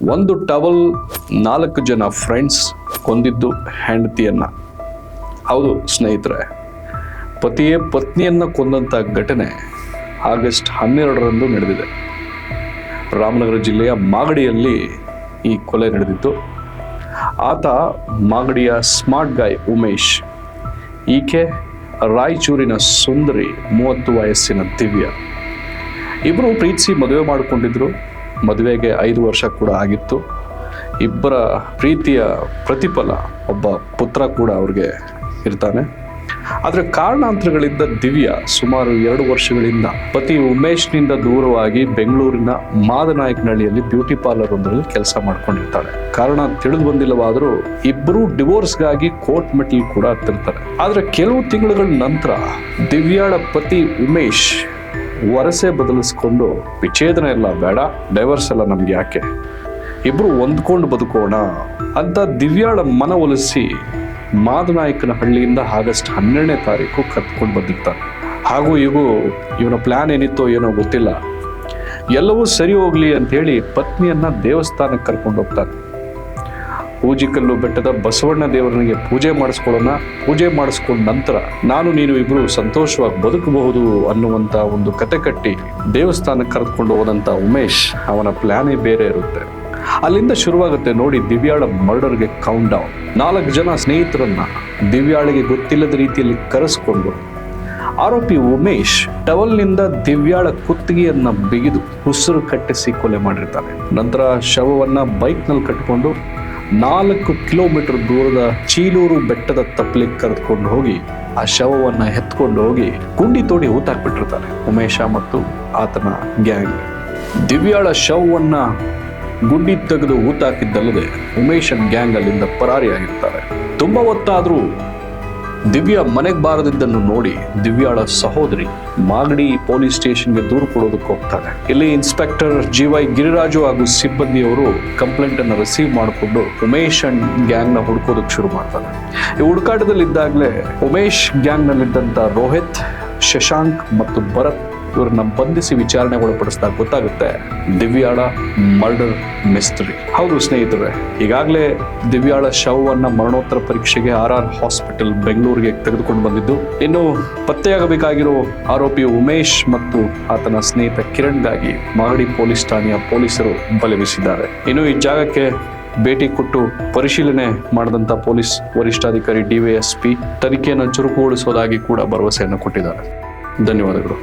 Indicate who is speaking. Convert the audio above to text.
Speaker 1: ಒಂದು ಟವಲ್ 4 ಜನ ಫ್ರೆಂಡ್ಸ್ ಕೊಂದಿದ್ದು ಹೆಂಡತಿಯನ್ನ. ಹೌದು ಸ್ನೇಹಿತರೆ, ಪತಿಯೇ ಪತ್ನಿಯನ್ನ ಕೊಂದಂಥ ಘಟನೆ ಆಗಸ್ಟ್ 12ರಂದು ನಡೆದಿದೆ. ರಾಮನಗರ ಜಿಲ್ಲೆಯ ಮಾಗಡಿಯಲ್ಲಿ ಈ ಕೊಲೆ ನಡೆದಿತ್ತು. ಆತ ಮಾಗಡಿಯ ಸ್ಮಾರ್ಟ್ ಗಾಯ್ ಉಮೇಶ್, ಈಕೆ ರಾಯಚೂರಿನ ಸುಂದರಿ 30 ವಯಸ್ಸಿನ ದಿವ್ಯ. ಇಬ್ಬರು ಪ್ರೀತಿಸಿ ಮದುವೆ ಮಾಡಿಕೊಂಡಿದ್ರು. ಮದುವೆಗೆ 5 ವರ್ಷ ಕೂಡ ಆಗಿತ್ತು. ಇಬ್ಬರ ಪ್ರೀತಿಯ ಪ್ರತಿಫಲ ಒಬ್ಬ ಪುತ್ರ ಕೂಡ ಅವ್ರಿಗೆ ಇರ್ತಾನೆ. ಆದರೆ ಕಾರಣಾಂತರಗಳಿಂದ ದಿವ್ಯಾ ಸುಮಾರು 2 ವರ್ಷಗಳಿಂದ ಪತಿ ಉಮೇಶ್ನಿಂದ ದೂರವಾಗಿ ಬೆಂಗಳೂರಿನ ಮಾದನಾಯಕನಹಳ್ಳಿಯಲ್ಲಿ ಬ್ಯೂಟಿ ಪಾರ್ಲರ್ ಒಂದರಲ್ಲಿ ಕೆಲಸ ಮಾಡ್ಕೊಂಡಿರ್ತಾಳೆ. ಕಾರಣ ತಿಳಿದು ಬಂದಿಲ್ಲವಾದರೂ ಇಬ್ಬರು ಡಿವೋರ್ಸ್ಗಾಗಿ ಕೋರ್ಟ್ ಮೆಟಲ್ ಕೂಡ ಹತ್ತಿರ್ತಾರೆ. ಆದರೆ ಕೆಲವು ತಿಂಗಳುಗಳ ನಂತರ ದಿವ್ಯಾಳ ಪತಿ ಉಮೇಶ್ ವರಸೆ ಬದಲಿಸ್ಕೊಂಡು ವಿಚ್ಛೇದನ ಎಲ್ಲ ಬೇಡ, ಡೈವರ್ಸ್ ಎಲ್ಲ ನಮ್ಗೆ ಯಾಕೆ, ಇಬ್ರು ಹೊಂದ್ಕೊಂಡು ಬದುಕೋಣ ಅಂತ ದಿವ್ಯಾಳ ಮನವೊಲಿಸಿ ಮಾದನಾಯಕನಹಳ್ಳಿಯಿಂದ ಆಗಸ್ಟ್ 12ನೇ ತಾರೀಕು ಕರ್ಕೊಂಡು ಬಂದಿರ್ತಾನೆ. ಹಾಗೂ ಇವನ ಪ್ಲಾನ್ ಏನಿತ್ತೋ ಏನೋ ಗೊತ್ತಿಲ್ಲ. ಎಲ್ಲವೂ ಸರಿ ಹೋಗ್ಲಿ ಅಂತ ಹೇಳಿ ಪತ್ನಿಯನ್ನ ದೇವಸ್ಥಾನಕ್ಕೆ ಕರ್ಕೊಂಡು ಹೋಗ್ತಾನೆ. ಪೂಜಿಕಲ್ಲು ಬೆಟ್ಟದ ಬಸವಣ್ಣ ದೇವರನಿಗೆ ಪೂಜೆ ಮಾಡಿಸ್ಕೊಳ್ಳೋಣ, ಪೂಜೆ ಮಾಡಿಸ್ಕೊಂಡ ನಂತರ ನಾನು ನೀನು ಇಬ್ರು ಸಂತೋಷವಾಗಿ ಬದುಕಬಹುದು ಅನ್ನುವಂಥ ಒಂದು ಕತೆ ಕಟ್ಟಿ ದೇವಸ್ಥಾನಕ್ಕೆ ಕರೆದುಕೊಂಡು ಹೋದಂಥ ಉಮೇಶ್, ಅವನ ಪ್ಲಾನೇ ಬೇರೆ ಇರುತ್ತೆ. ಅಲ್ಲಿಂದ ಶುರುವಾಗುತ್ತೆ ನೋಡಿ ದಿವ್ಯಾಳ ಮರ್ಡರ್ಗೆ ಕೌಂಟ್ ಡೌನ್. 4 ಜನ ಸ್ನೇಹಿತರನ್ನ ದಿವ್ಯಾಳಿಗೆ ಗೊತ್ತಿಲ್ಲದ ರೀತಿಯಲ್ಲಿ ಕರೆಸ್ಕೊಂಡು ಆರೋಪಿ ಉಮೇಶ್ ಟವಲ್ನಿಂದ ದಿವ್ಯಾಳ ಕುತ್ತಿಗೆಯನ್ನ ಬಿಗಿದು ಉಸಿರು ಕಟ್ಟಿಸಿ ಕೊಲೆ ಮಾಡಿರ್ತಾನೆ. ನಂತರ ಶವವನ್ನ ಬೈಕ್ನಲ್ಲಿ ಕಟ್ಟಿಕೊಂಡು 4 ಕಿಲೋಮೀಟರ್ ದೂರದ ಚೀಲೂರು ಬೆಟ್ಟದ ತಪ್ಪಲಿಗೆ ಕರೆದುಕೊಂಡು ಹೋಗಿ ಆ ಶವವನ್ನ ಎತ್ಕೊಂಡು ಹೋಗಿ ಗುಂಡಿ ತೋಡಿ ಹೂತಾಕ್ಬಿಟ್ಟಿರ್ತಾನೆ ಉಮೇಶ ಮತ್ತು ಆತನ ಗ್ಯಾಂಗ್. ದಿವ್ಯಾಳ ಶವವನ್ನ ಗುಂಡಿ ತೆಗೆದು ಊತಾಕಿದ್ದಲ್ಲದೆ ಉಮೇಶನ್ ಗ್ಯಾಂಗ್ ಅಲ್ಲಿಂದ ಪರಾರಿಯಾಗಿರ್ತಾರೆ. ತುಂಬಾ ಹೊತ್ತಾದ್ರೂ ದಿವ್ಯಾ ಮನೆಗೆ ಬಾರದಿದ್ದನ್ನು ನೋಡಿ ದಿವ್ಯಾಳ ಸಹೋದರಿ ಮಾಗಡಿ ಪೊಲೀಸ್ ಸ್ಟೇಷನ್ಗೆ ದೂರು ಕೊಡೋದಕ್ಕೆ ಹೋಗ್ತಾನೆ. ಇಲ್ಲಿ ಇನ್ಸ್ಪೆಕ್ಟರ್ GY ಗಿರಿರಾಜು ಹಾಗೂ ಸಿಬ್ಬಂದಿಯವರು ಕಂಪ್ಲೇಂಟ್ ಅನ್ನು ರಿಸೀವ್ ಮಾಡಿಕೊಂಡು ಉಮೇಶ್ ಅಂಡ್ ಗ್ಯಾಂಗ್ ನ ಹುಡುಕೋದಕ್ಕೆ ಶುರು ಮಾಡ್ತಾರೆ. ಈ ಹುಡುಕಾಟದಲ್ಲಿದ್ದಾಗಲೇ ಉಮೇಶ್ ಗ್ಯಾಂಗ್ ನಲ್ಲಿದ್ದಂತ ರೋಹಿತ್, ಶಶಾಂಕ್ ಮತ್ತು ಭರತ್ ಇವ್ರನ್ನ ಬಂಧಿಸಿ ವಿಚಾರಣೆ ಒಳಪಡಿಸಿದಾಗ ಗೊತ್ತಾಗುತ್ತೆ ದಿವ್ಯಾಳ ಮರ್ಡರ್ ಮಿಸ್ಟರಿ. ಹೌದು ಸ್ನೇಹಿತರೆ, ಈಗಾಗಲೇ ದಿವ್ಯಾಳ ಶವವನ್ನ ಮರಣೋತ್ತರ ಪರೀಕ್ಷೆಗೆ RR ಹಾಸ್ಪಿಟಲ್ ಬೆಂಗಳೂರಿಗೆ ತೆಗೆದುಕೊಂಡು ಬಂದಿದ್ದು, ಇನ್ನು ಪತ್ತೆಯಾಗಬೇಕಾಗಿರೋ ಆರೋಪಿ ಉಮೇಶ್ ಮತ್ತು ಆತನ ಸ್ನೇಹಿತ ಕಿರಣ್ಗಾಗಿ ಮಾಗಡಿ ಪೊಲೀಸ್ ಠಾಣೆಯ ಪೊಲೀಸರು ಬಲೆ ಬೀಸಿದ್ದಾರೆ. ಇನ್ನು ಈ ಜಾಗಕ್ಕೆ ಭೇಟಿ ಕೊಟ್ಟು ಪರಿಶೀಲನೆ ಮಾಡಿದಂಥ ಪೊಲೀಸ್ ವರಿಷ್ಠಾಧಿಕಾರಿ DYSP ತನಿಖೆಯನ್ನು ಚುರುಕುಗೊಳಿಸೋದಾಗಿ ಕೂಡ ಭರವಸೆಯನ್ನು ಕೊಟ್ಟಿದ್ದಾರೆ. ಧನ್ಯವಾದಗಳು.